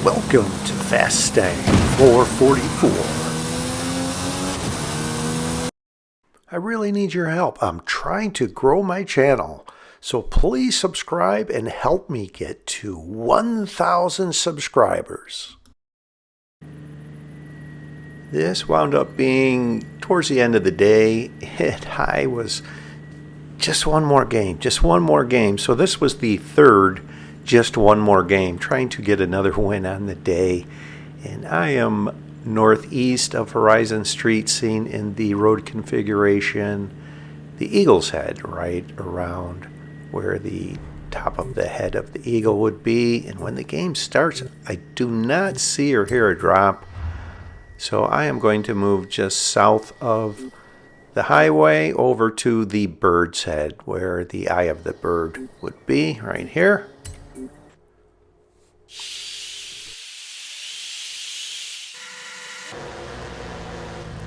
Welcome to Fastang 444. I really need your help. I'm trying to grow my channel, so please subscribe and help me get to 1,000 subscribers. This wound up being towards the end of the day, and I was just one more game. So this was the third just one more game, trying to get another win on the day. And I am northeast of Horizon Street, seen in the road configuration, the Eagle's Head, right around where the top of the head of the eagle would be. And when the game starts, I do not see or hear a drop. So I am going to move just south of the highway over to the Bird's Head, where the eye of the bird would be, right here.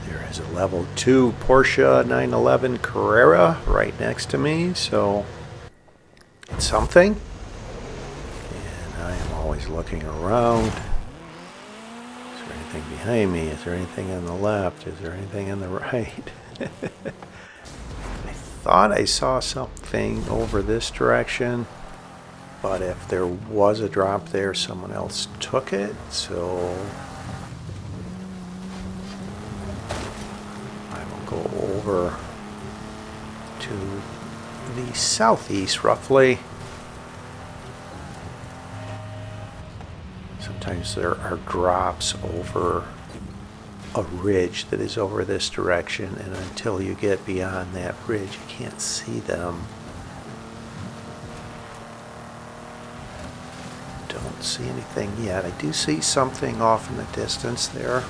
There is a level 2 Porsche 911 Carrera right next to me, so it's something. And I am always looking around. Is there anything behind me? Is there anything on the left? Is there anything on the right? I thought I saw something over this direction, but if there was a drop there, someone else took it, so I will go over to the southeast roughly. Sometimes there are drops over a ridge that is over this direction, and until you get beyond that ridge you can't see them. Don't see anything yet. I do see something off in the distance there.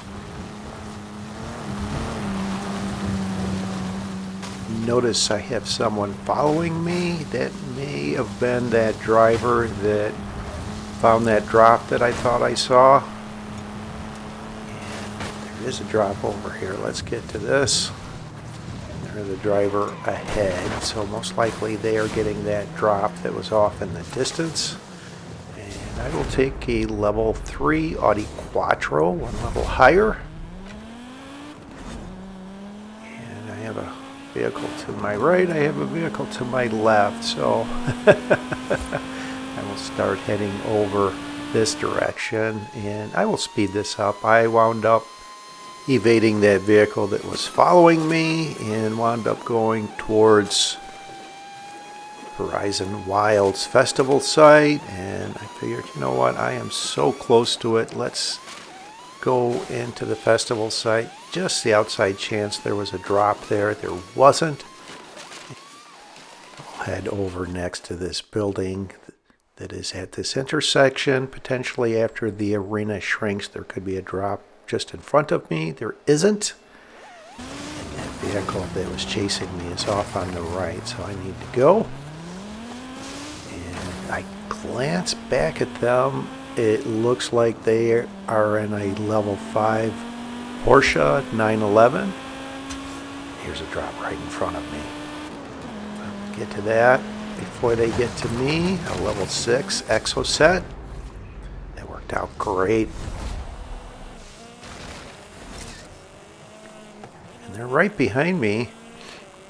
Notice I have someone following me. That may have been that driver that found that drop that I thought I saw. There's a drop over here. Let's get to this. There's a driver ahead, so most likely they are getting that drop that was off in the distance. And I will take a level 3 Audi Quattro, one level higher. And I have a vehicle to my right, I have a vehicle to my left, so I will start heading over this direction, and I will speed this up. I wound up evading that vehicle that was following me and wound up going towards Horizon Wilds Festival site, and I figured, you know what, I am so close to it, let's go into the festival site. Just the outside chance there was a drop there. There wasn't. I'll head over next to this building that is at this intersection. Potentially after the arena shrinks, there could be a drop just in front of me. There isn't. And that vehicle that was chasing me is off on the right, so I need to go. And I glance back at them. It looks like they are in a level 5 Porsche 911. Here's a drop right in front of me. I'll get to that before they get to me. A level 6 Exocet. That worked out great. And they're right behind me.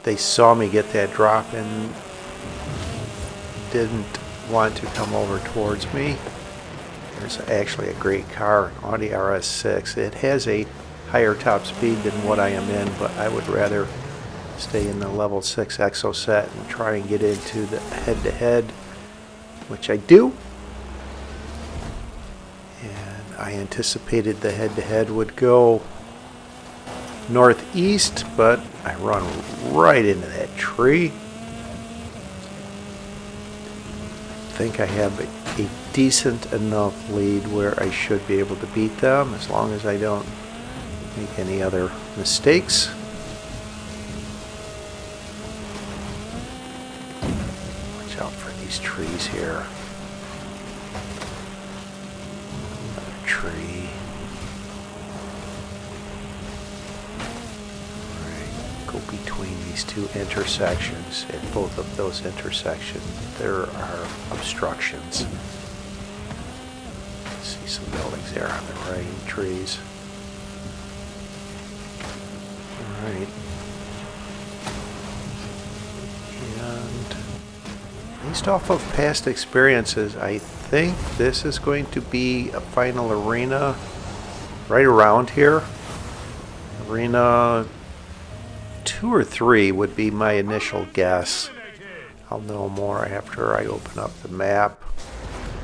They saw me get that drop and didn't want to come over towards me. There's actually a great car, an Audi RS6. It has a higher top speed than what I am in, but I would rather stay in the level 6 Exocet and try and get into the head-to-head, which I do. And I anticipated the head-to-head would go northeast, but I run right into that tree. I think I have a decent enough lead where I should be able to beat them as long as I don't make any other mistakes. Watch out for these trees here. Another tree. Alright, go between these two intersections. At both of those intersections, there are obstructions. See some buildings there on the right, trees. Alright. And based off of past experiences, I think this is going to be a final arena right around here. Arena 2 or 3 would be my initial guess. I'll know more after I open up the map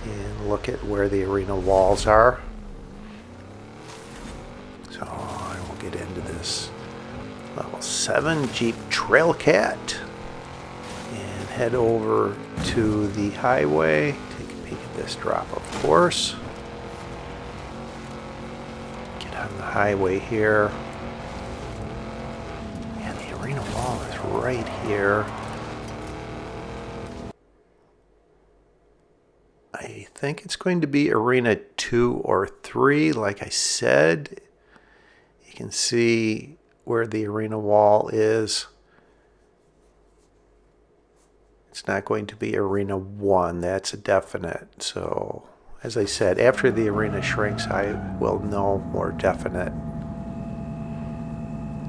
and look at where the arena walls are. So I will get into this level 7 Jeep Trailcat and head over to the highway. Take a peek at this drop, of course. Get on the highway here. And the arena wall is right here. I think it's going to be Arena 2 or 3, like I said. You can see where the arena wall is. It's not going to be Arena 1, that's a definite. So, as I said, after the arena shrinks, I will know more definite.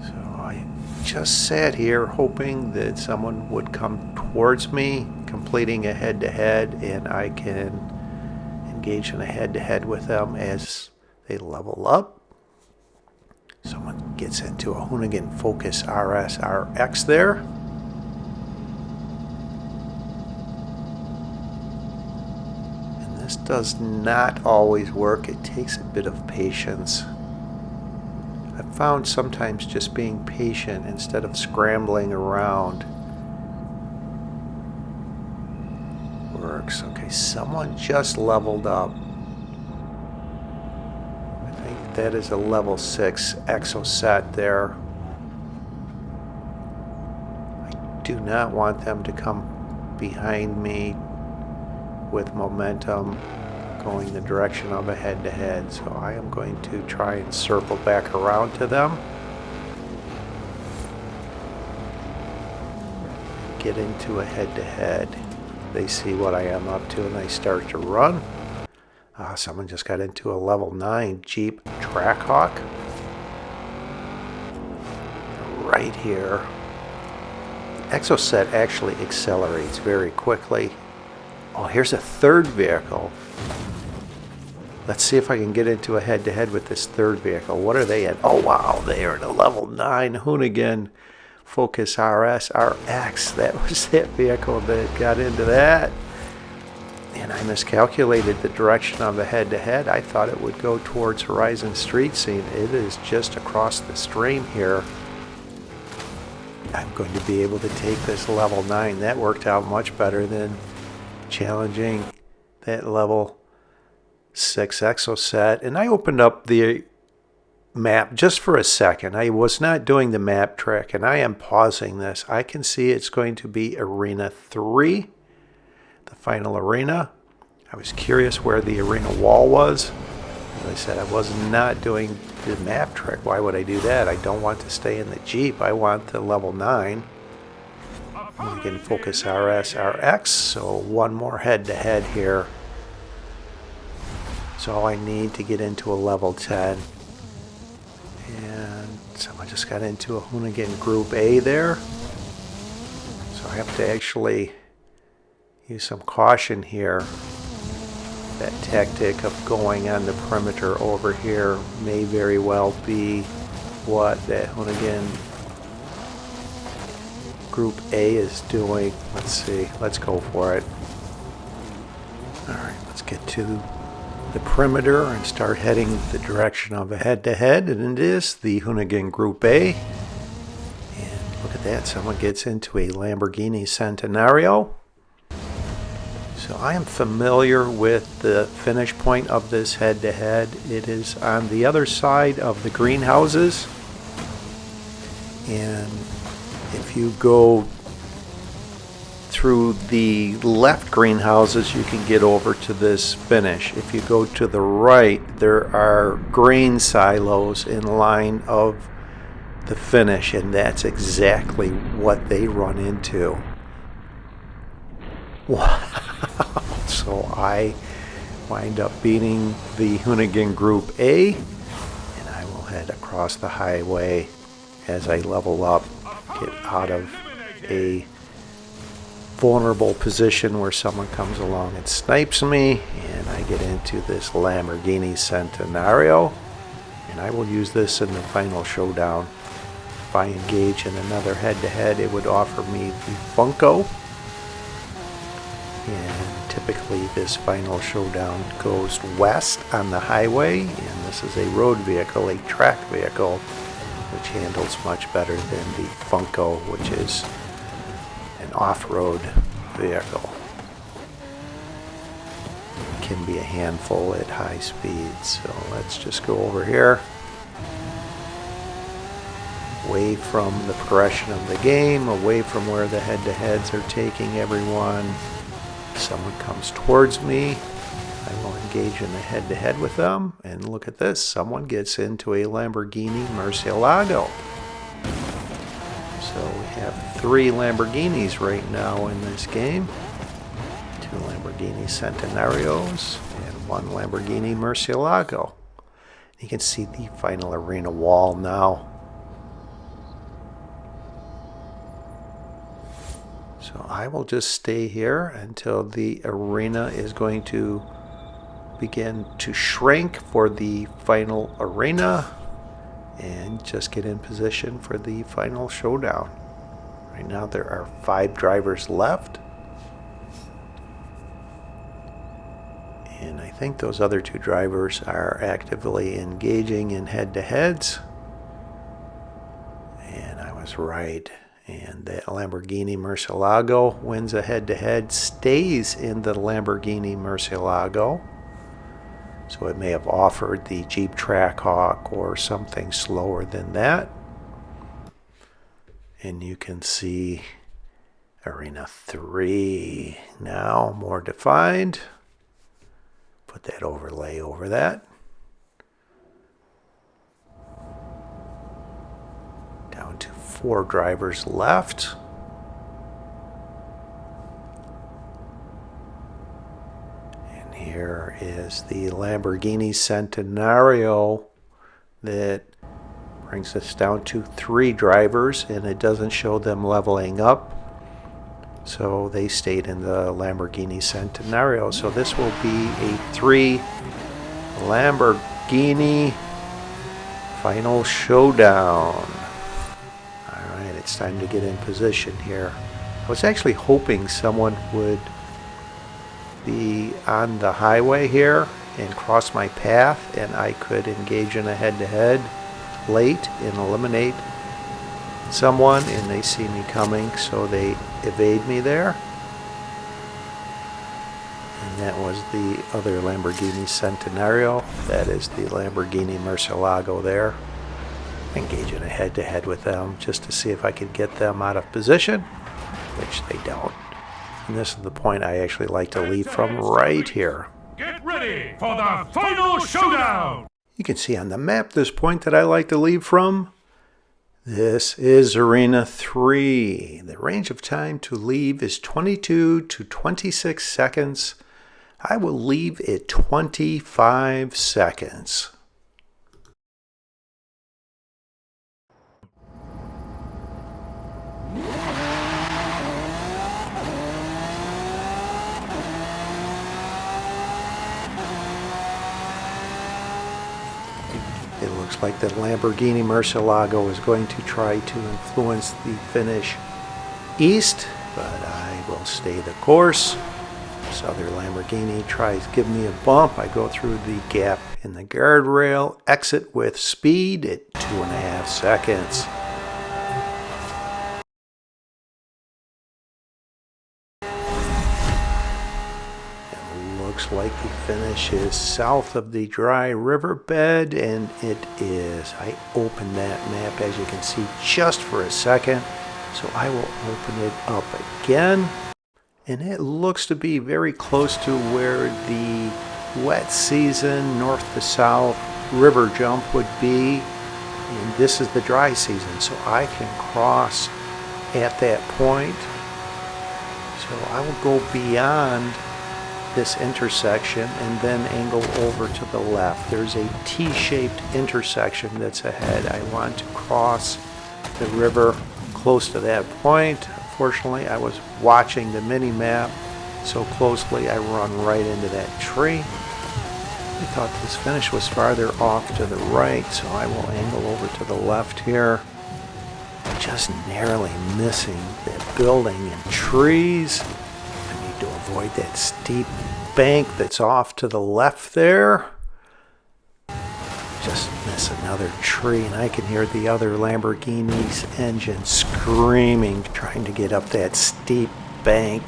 So I just sat here hoping that someone would come towards me, completing a head-to-head, and I can engage in a head-to-head with them as they level up. Someone gets into a Hoonigan Focus RS RX there. And this does not always work. It takes a bit of patience. I've found sometimes just being patient instead of scrambling around works. Okay, someone just leveled up. I think that is a level 6 exoset there. I do not want them to come behind me with momentum going the direction of a head-to-head, so I am going to try and circle back around to them. Get into a head-to-head. They see what I am up to and they start to run. Someone just got into a level 9 Jeep Trackhawk. Right here. Exoset actually accelerates very quickly. Oh, here's a third vehicle. Let's see if I can get into a head-to-head with this third vehicle. What are they at? Oh, wow, they are in a level 9 Hoonigan Focus RS RX. That was that vehicle that got into that. And I miscalculated the direction of the head-to-head. I thought it would go towards Horizon Street Scene. It is just across the stream here. I'm going to be able to take this level 9. That worked out much better than challenging that level 6 exoset. And I opened up the map just for a second. I was not doing the map trick, and I am pausing this. I can see it's going to be Arena 3, the final arena. I was curious where the arena wall was. As I said, I was not doing the map trick. Why would I do that? I don't want to stay in the Jeep. I want the level 9. We can Focus RS RX, so one more head-to-head here. That's all I need to get into a level 10. And someone just got into a Hoonigan Group A there. So I have to actually use some caution here. That tactic of going on the perimeter over here may very well be what that Hoonigan Group A is doing. Let's see. Let's go for it. Alright, let's get to the perimeter and start heading the direction of a head-to-head, and it is the Hoonigan Group A. And look at that, someone gets into a Lamborghini Centenario. So I am familiar with the finish point of this head-to-head. It is on the other side of the greenhouses, and if you go through the left greenhouses, you can get over to this finish. If you go to the right, there are grain silos in line of the finish, and that's exactly what they run into. Wow. So I wind up beating the Hoonigan Group A, and I will head across the highway as I level up, get out of a vulnerable position where someone comes along and snipes me, and I get into this Lamborghini Centenario, and I will use this in the final showdown. If I engage in another head-to-head, it would offer me the Funko, and typically this final showdown goes west on the highway, and this is a road vehicle, a track vehicle, which handles much better than the Funko, which is an off-road vehicle. It can be a handful at high speeds. So let's just go over here, away from the progression of the game, away from where the head-to-heads are taking everyone. Someone comes towards me, I will engage in the head-to-head with them, and look at this, someone gets into a Lamborghini Murcielago. So we have 3 Lamborghinis right now in this game. 2 Lamborghini Centenarios and 1 Lamborghini Murcielago. You can see the final arena wall now. So I will just stay here until the arena is going to begin to shrink for the final arena, and just get in position for the final showdown. Right now there are 5 drivers left, and I think those other 2 drivers are actively engaging in head-to-heads, and I was right. And that Lamborghini Murcielago wins a head-to-head, stays in the Lamborghini Murcielago. So it may have offered the Jeep Trackhawk or something slower than that. And you can see Arena 3 now more defined. Put that overlay over that. Down to 4 drivers left. And here is the Lamborghini Centenario that brings us down to 3 drivers, and it doesn't show them leveling up. So they stayed in the Lamborghini Centenario. So this will be a 3 Lamborghini final showdown. Alright, it's time to get in position here. I was actually hoping someone would be on the highway here and cross my path, and I could engage in a head-to-head late and eliminate someone, and they see me coming, so they evade me there. And that was the other Lamborghini Centenario. That is the Lamborghini Murcielago there. Engage in a head-to-head with them just to see if I could get them out of position, which they don't. And this is the point I actually like to leave from right here. Get ready for the final showdown! You can see on the map this point that I like to leave from. This is Arena 3. The range of time to leave is 22 to 26 seconds. I will leave at 25 seconds. It looks like the Lamborghini Murcielago is going to try to influence the finish east, but I will stay the course. This other Lamborghini tries to give me a bump. I go through the gap in the guardrail, exit with speed at 2.5 seconds. Looks like the finish is south of the dry riverbed, and it is. I opened that map, as you can see, just for a second, so I will open it up again, and it looks to be very close to where the wet season north to south river jump would be, and this is the dry season, so I can cross at that point. So I will go beyond this intersection and then angle over to the left. There's a T-shaped intersection that's ahead. I want to cross the river close to that point. Unfortunately, I was watching the mini-map so closely I run right into that tree. I thought this finish was farther off to the right, so I will angle over to the left here. Just narrowly missing that building and trees. I need to avoid that steep bank that's off to the left there. Just miss another tree, and I can hear the other Lamborghini's engine screaming, trying to get up that steep bank.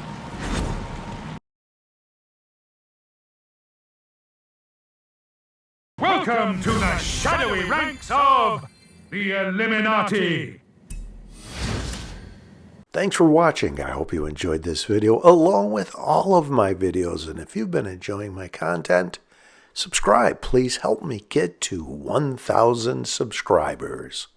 Welcome to the shadowy ranks of the Illuminati. Thanks for watching. I hope you enjoyed this video along with all of my videos. And if you've been enjoying my content, subscribe. Please help me get to 1,000 subscribers.